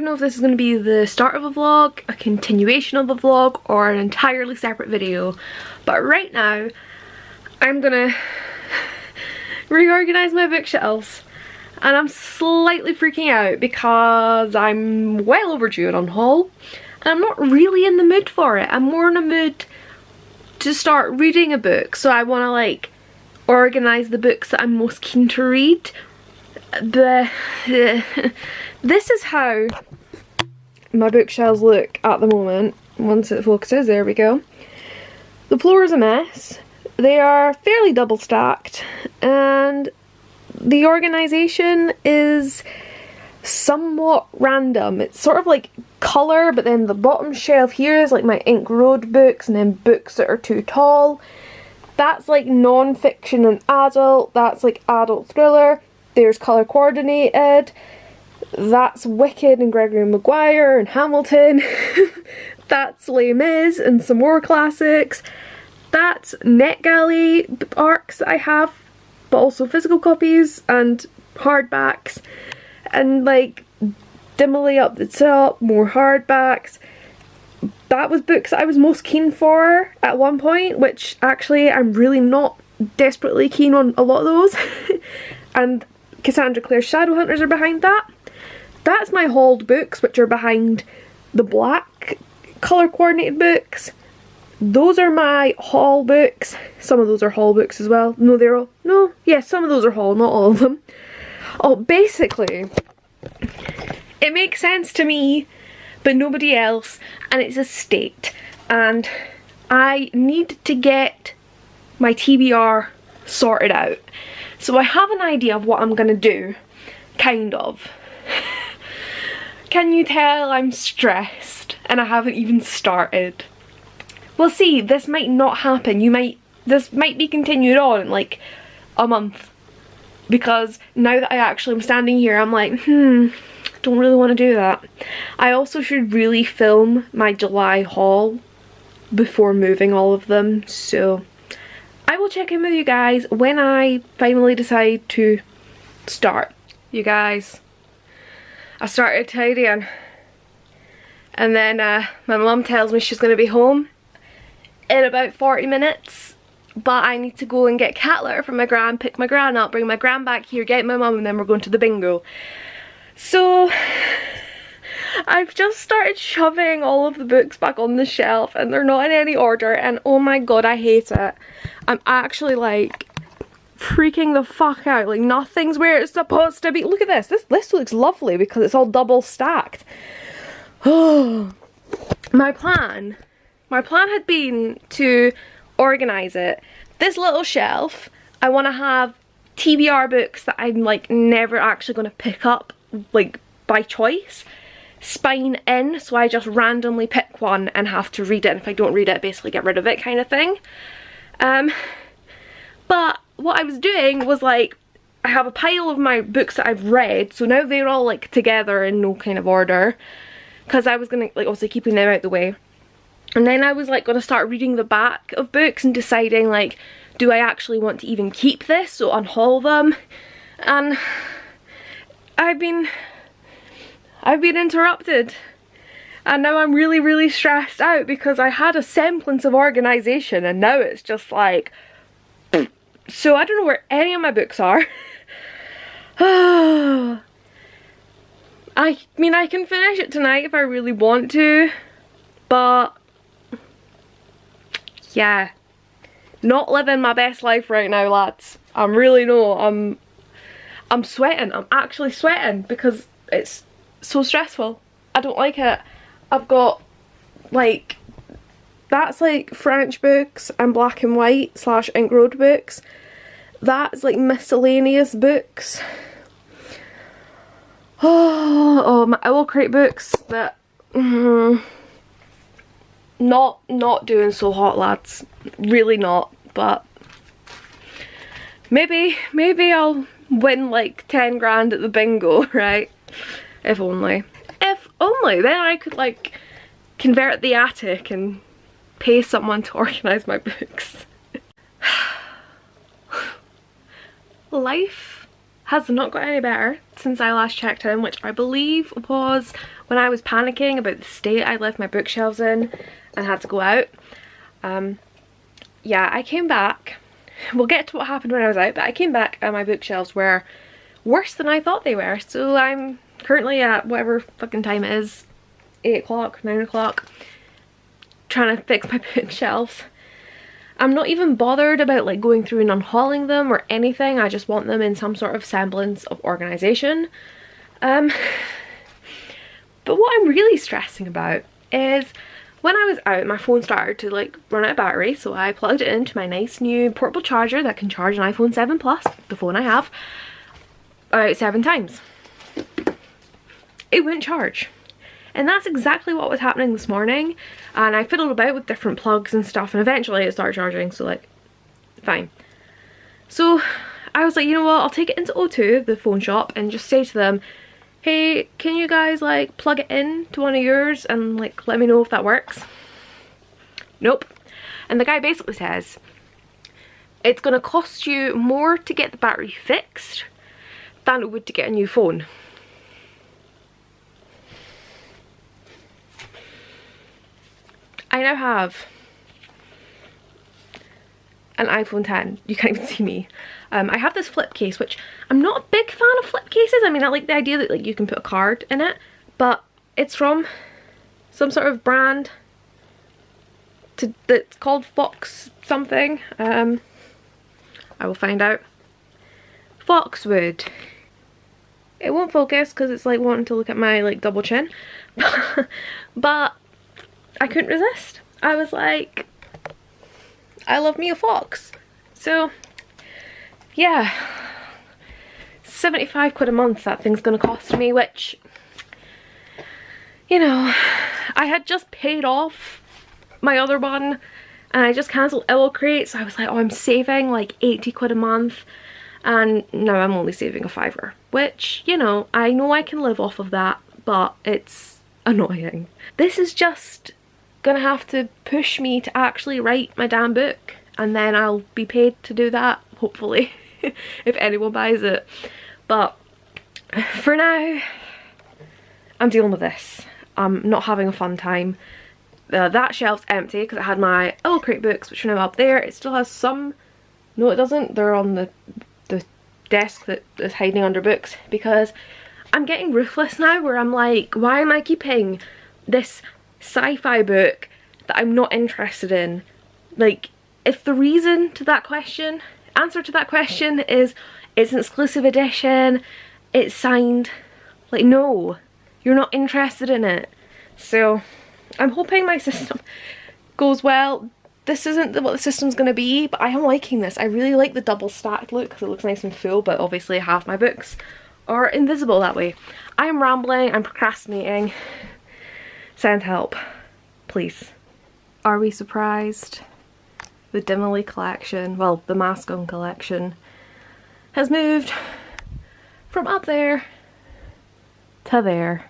don't know if this is going to be the start of a vlog, a continuation of a vlog, or an entirely separate video. But right now, I'm gonna reorganize my bookshelves. And I'm slightly freaking out because I'm well overdue an unhaul. And I'm not really in the mood for it. I'm more in a mood to start reading a book. So I want to like organize the books that I'm most keen to read. This is how my bookshelves look at the moment. Once it focuses, there we go. The floor is a mess. They are fairly double stacked, and the organization is somewhat random. It's sort of like colour, but then the bottom shelf here is like my Ink Road books, and then books that are too tall. That's like non-fiction and adult. That's like adult thriller. There's colour coordinated. That's Wicked and Gregory Maguire and Hamilton. That's Les Mis and some more classics. That's NetGalley arcs that I have, but also physical copies and hardbacks. And like dimmily up the top, more hardbacks. That was books that I was most keen for at one point, which actually I'm really not desperately keen on a lot of those. And Cassandra Clare's Shadowhunters are behind that. That's my hauled books, which are behind the black colour coordinated books. Those are my haul books. Some of those are haul books as well. No, they're all, no, yes, some of those are haul, not all of them. Oh, basically, it makes sense to me, but nobody else, and it's a state. And I need to get my TBR sorted out. So I have an idea of what I'm gonna do, kind of. Can you tell I'm stressed and I haven't even started? Well, see, this might not happen. This might be continued on in like a month, because now that I actually am standing here, I'm like, don't really want to do that. I also should really film my July haul before moving all of them, so I will check in with you guys when I finally decide to start. You guys, I started tidying, and then my mum tells me she's going to be home in about 40 minutes, but I need to go and get cat litter from my gran, pick my gran up, bring my gran back here, get my mum, and then we're going to the bingo. So I've just started shoving all of the books back on the shelf, and they're not in any order, and oh my god, I hate it. I'm actually like freaking the fuck out. Like, nothing's where it's supposed to be. Look at this. This looks lovely because it's all double stacked. Oh, my plan had been to organize it. This little shelf, I want to have TBR books that I'm like never actually going to pick up like by choice, spine in, so I just randomly pick one and have to read it, and if I don't read it, basically get rid of it kind of thing. But what I was doing was like, I have a pile of my books that I've read, so now they're all like together in no kind of order, because I was gonna like obviously keeping them out the way. And then I was like gonna start reading the back of books and deciding like, do I actually want to even keep this, so unhaul them? And I've been interrupted, and now I'm really stressed out because I had a semblance of organisation and now it's just like, so I don't know where any of my books are. I mean, I can finish it tonight if I really want to, but yeah, not living my best life right now, lads. I'm really not. I'm sweating. I'm actually sweating because it's so stressful. I don't like it. I've got like, that's like French books and black and white / Ink Road books. That's like miscellaneous books. Oh, my Owl Crate books that not doing so hot, lads. Really not. But maybe I'll win like 10 grand at the bingo, right? If only. If only. Then I could like convert the attic and pay someone to organise my books. Life has not got any better since I last checked in, which I believe was when I was panicking about the state I left my bookshelves in and had to go out. Yeah, I came back. We'll get to what happened when I was out, but I came back and my bookshelves were worse than I thought they were. So I'm currently at whatever fucking time it is, 8 o'clock, 9 o'clock, trying to fix my bookshelves. I'm not even bothered about like going through and unhauling them or anything. I just want them in some sort of semblance of organisation. But what I'm really stressing about is when I was out, my phone started to like run out of battery, so I plugged it into my nice new portable charger that can charge an iPhone 7 Plus, the phone I have, about 7 times. It wouldn't charge. And that's exactly what was happening this morning, and I fiddled about with different plugs and stuff, and eventually it started charging, so like, fine. So I was like, you know what, I'll take it into O2, the phone shop, and just say to them, hey, can you guys like plug it in to one of yours and like let me know if that works? Nope. And the guy basically says, it's gonna cost you more to get the battery fixed than it would to get a new phone. I now have an iPhone 10. You can't even see me. I have this flip case, which I'm not a big fan of flip cases. I mean, I like the idea that like you can put a card in it, but it's from some sort of brand that's called Fox something. I will find out. Foxwood. It won't focus because it's like wanting to look at my like double chin, but I couldn't resist. I was like, I love me a fox. So yeah, 75 quid a month that thing's gonna cost me, which, you know, I had just paid off my other one and I just cancelled Illocrate, so I was like, oh, I'm saving like 80 quid a month, and now I'm only saving a fiver, which, you know I can live off of that, but it's annoying. This is just gonna have to push me to actually write my damn book, and then I'll be paid to do that, hopefully, if anyone buys it. But for now, I'm dealing with this. I'm not having a fun time. That shelf's empty because I had my Illocrate books, which are now up there. It still has some, no it doesn't, they're on the desk that is hiding under books, because I'm getting ruthless now, where I'm like, why am I keeping this sci-fi book that I'm not interested in? Like, if the reason to that question, answer to that question is it's an exclusive edition, it's signed, like, no, you're not interested in it. So I'm hoping my system goes well. This isn't what the system's gonna be, but I am liking this. I really like the double stacked look because it looks nice and full, but obviously half my books are invisible that way. I'm rambling, I'm procrastinating. Send help, please. Are we surprised? The Dimily collection, well, the Mascon collection, has moved from up there to there.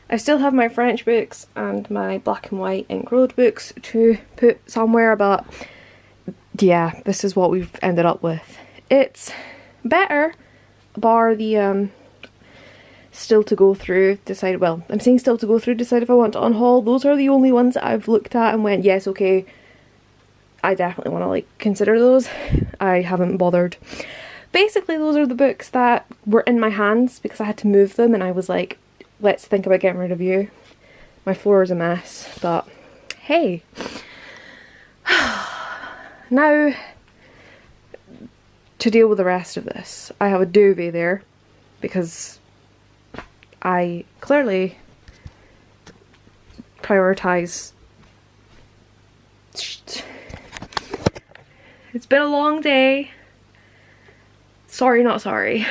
I still have my French books and my black and white ink road books to put somewhere, but yeah, this is what we've ended up with. It's better, bar the still to go through, decide, well, I'm saying still to go through, decide if I want to unhaul. Those are the only ones that I've looked at and went, yes, okay, I definitely want to like consider those. I haven't bothered. Basically, those are the books that were in my hands because I had to move them, and I was like, let's think about getting rid of you. My floor is a mess, but hey. Now, to deal with the rest of this, I have a duvet there because I clearly prioritise. It's been a long day. Sorry, not sorry.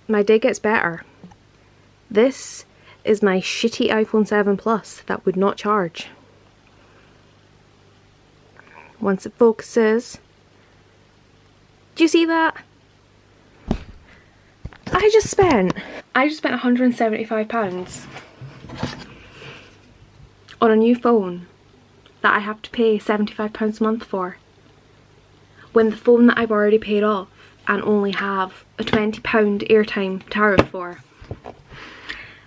My day gets better. This is my shitty iPhone 7 Plus that would not charge. Once it focuses. Do you see that? I just spent £175 on a new phone that I have to pay £75 a month for, when the phone that I've already paid off and only have a £20 airtime tariff for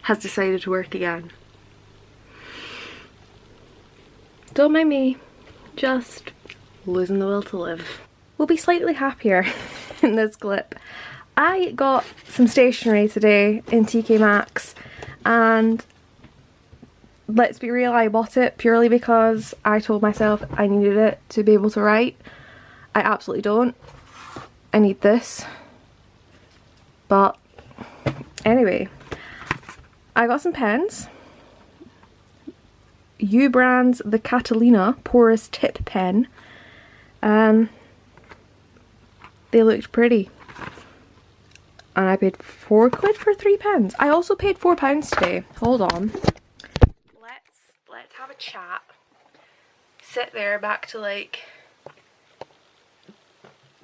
has decided to work again. Don't mind me, just losing the will to live. We'll be slightly happier in this clip. I got some stationery today in TK Maxx, and let's be real, I bought it purely because I told myself I needed it to be able to write. I absolutely don't. I need this. But anyway, I got some pens. U Brand's the Catalina Porous Tip Pen. They looked pretty. And I paid £4 for 3 pens. I also paid £4 today. Hold on. Let's have a chat. Sit there back to like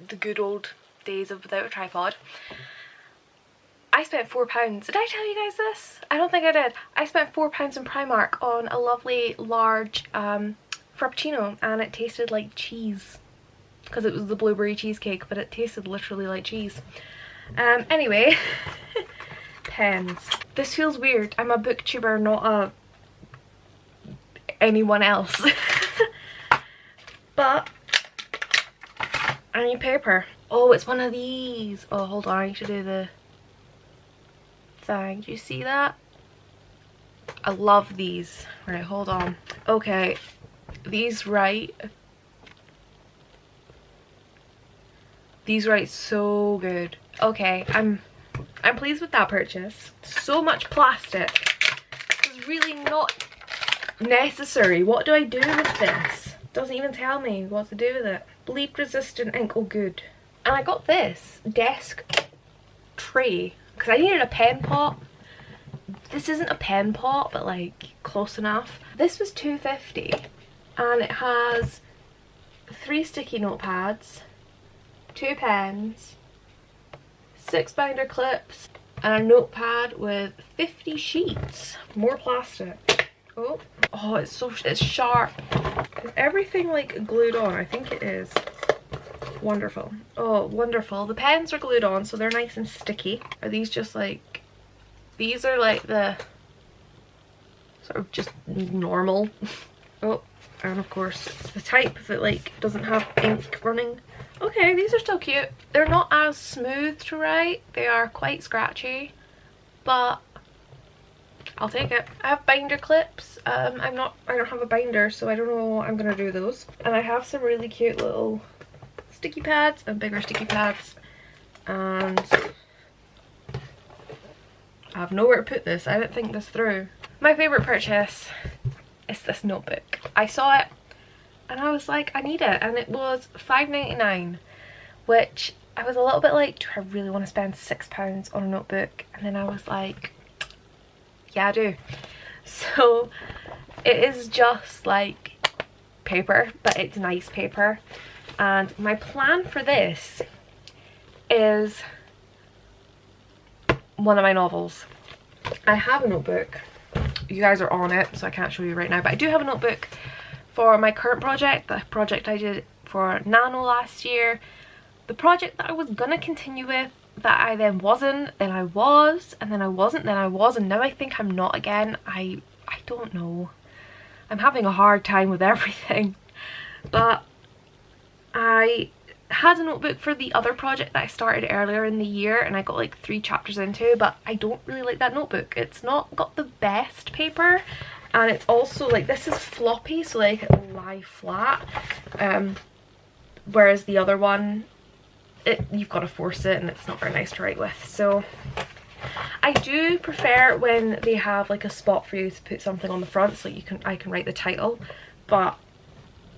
the good old days of without a tripod. I spent £4. Did I tell you guys this? I don't think I did. I spent £4 in Primark on a lovely large Frappuccino, and it tasted like cheese. Because it was the blueberry cheesecake, but it tasted literally like cheese. Anyway, pens. This feels weird. I'm a booktuber, not anyone else. But I need paper. Oh, it's one of these. Oh, hold on, I need to do the thing. Do you see that? I love these. Right, hold on. Okay, these write so good. Okay, I'm pleased with that purchase. So much plastic. It's really not necessary. What do I do with this? Doesn't even tell me what to do with it. Bleed resistant ink. Oh, good. And I got this desk tray because I needed a pen pot. This isn't a pen pot, but like close enough. This was £2.50 and it has 3 sticky notepads, 2 pens, 6 binder clips, and a notepad with 50 sheets. More plastic. Oh, it's sharp. Is everything like glued on? I think it is. Wonderful. Oh, wonderful. The pens are glued on, so they're nice and sticky. Are these just like, these are like the sort of just normal. Oh, and of course it's the type that like doesn't have ink running. Okay, these are still cute. They're not as smooth to write. They are quite scratchy, but I'll take it. I have binder clips. I don't have a binder, so I don't know what I'm gonna do with those. And I have some really cute little sticky pads and bigger sticky pads, and I have nowhere to put this. I didn't think this through. My favourite purchase is this notebook. I saw it and I was like, I need it, and it was £5.99, which I was a little bit like, do I really want to spend £6 on a notebook? And then I was like, yeah, I do. So it is just like paper, but it's nice paper. And my plan for this is one of my novels. I have a notebook. You guys are on it, so I can't show you right now, but I do have a notebook for my current project, the project I did for Nano last year, the project that I was gonna continue with, that I then wasn't, then I was, and then I wasn't, then I was, and now I think I'm not again. I don't know. I'm having a hard time with everything. But I had a notebook for the other project that I started earlier in the year, and I got like 3 chapters into, but I don't really like that notebook. It's not got the best paper, and it's also like, this is floppy, so like it'll lie flat, whereas the other one, you've got to force it, and it's not very nice to write with. So I do prefer when they have like a spot for you to put something on the front, so I can write the title, but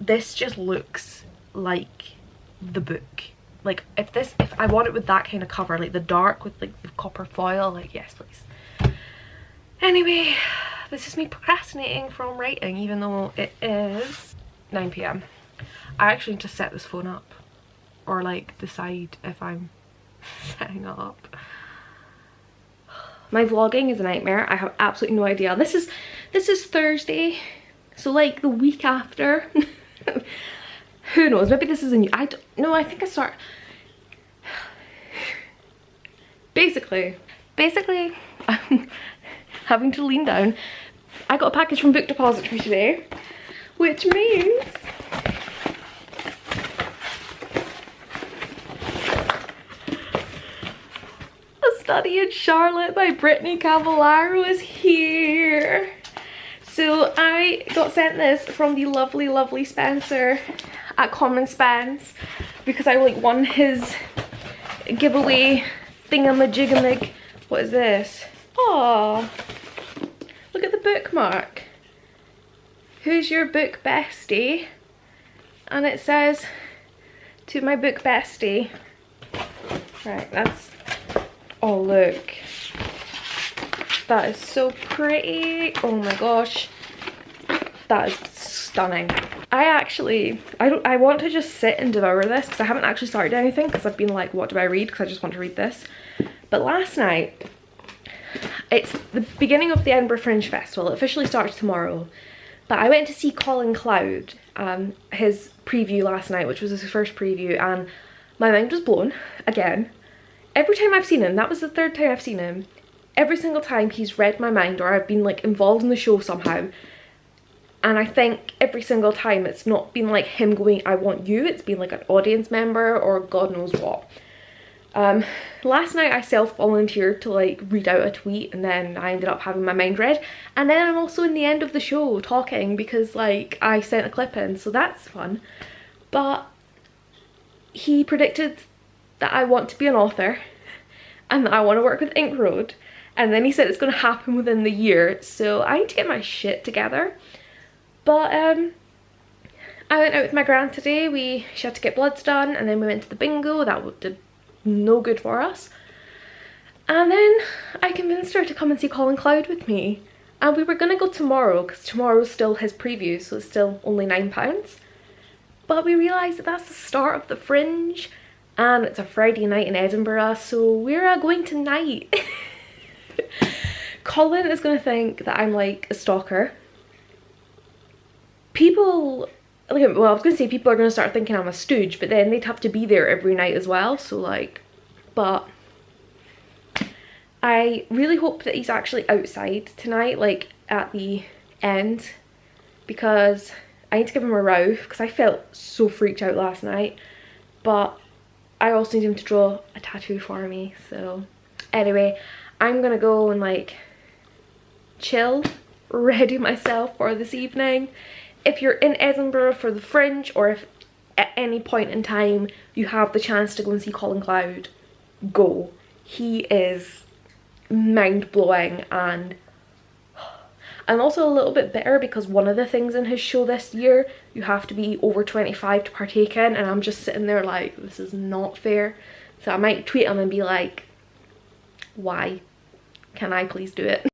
this just looks like the book. Like if I want it with that kind of cover, like the dark with like the copper foil, like yes please. Anyway, this is me procrastinating from writing, even though it is 9 PM. I actually need to set this phone up, or like decide if I'm setting it up. My vlogging is a nightmare. I have absolutely no idea. This is Thursday, so like the week after. Who knows, maybe this is a new, I don't know, I think I start, Basically, I'm having to lean down. I got a package from Book Depository today, which means A Study in Charlotte by Brittany Cavallaro is here. So I got sent this from the lovely, lovely Spencer at Common Spence because I like won his giveaway thingamajiggamig. What is this? Oh, look at the bookmark. Who's your book bestie? And it says, to my book bestie. Right, that's, oh look. That is so pretty. Oh my gosh. That is stunning. I want to just sit and devour this because I haven't actually started anything because I've been like, what do I read? Because I just want to read this. But last night, it's the beginning of the Edinburgh Fringe Festival. It officially starts tomorrow. But I went to see Colin Cloud, his preview last night, which was his first preview, and my mind was blown again. Every time I've seen him, that was the third time I've seen him, every single time he's read my mind or I've been like involved in the show somehow. And I think every single time it's not been like him going, I want you, it's been like an audience member or God knows what. Last night I self-volunteered to like read out a tweet and then I ended up having my mind read. And then I'm also in the end of the show talking because like I sent a clip in, so that's fun. But he predicted that I want to be an author and that I want to work with Ink Road. And then he said it's going to happen within the year, so I need to get my shit together. But I went out with my gran today. She had to get bloods done, and then we went to the bingo. That did no good for us. And then I convinced her to come and see Colin Cloud with me. And we were going to go tomorrow, because tomorrow's still his preview, so it's still only £9. But we realised that that's the start of the Fringe, and it's a Friday night in Edinburgh, so we're going tonight. Colin is going to think that I'm like a stalker. People, like, well, I was going to say people are going to start thinking I'm a stooge, but then they'd have to be there every night as well, so like, but I really hope that he's actually outside tonight, like at the end, because I need to give him a row because I felt so freaked out last night. But I also need him to draw a tattoo for me, so anyway, I'm gonna go and like chill, ready myself for this evening. If you're in Edinburgh for the Fringe, or if at any point in time you have the chance to go and see Colin Cloud, go. He is mind-blowing, and I'm also a little bit bitter because one of the things in his show this year you have to be over 25 to partake in, and I'm just sitting there like, this is not fair. So I might tweet him and be like, why? Can I please do it?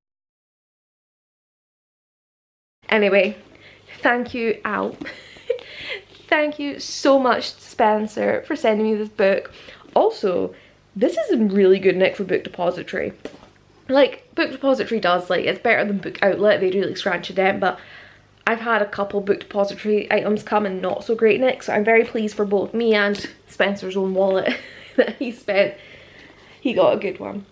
Anyway, thank you, Al. Thank you so much, Spencer, for sending me this book. Also, this is in really good nick for Book Depository. Like, Book Depository does, like, it's better than Book Outlet. They do like scratch a dent, but I've had a couple Book Depository items come in not so great nick, so I'm very pleased for both me and Spencer's own wallet that he spent. He got a good one.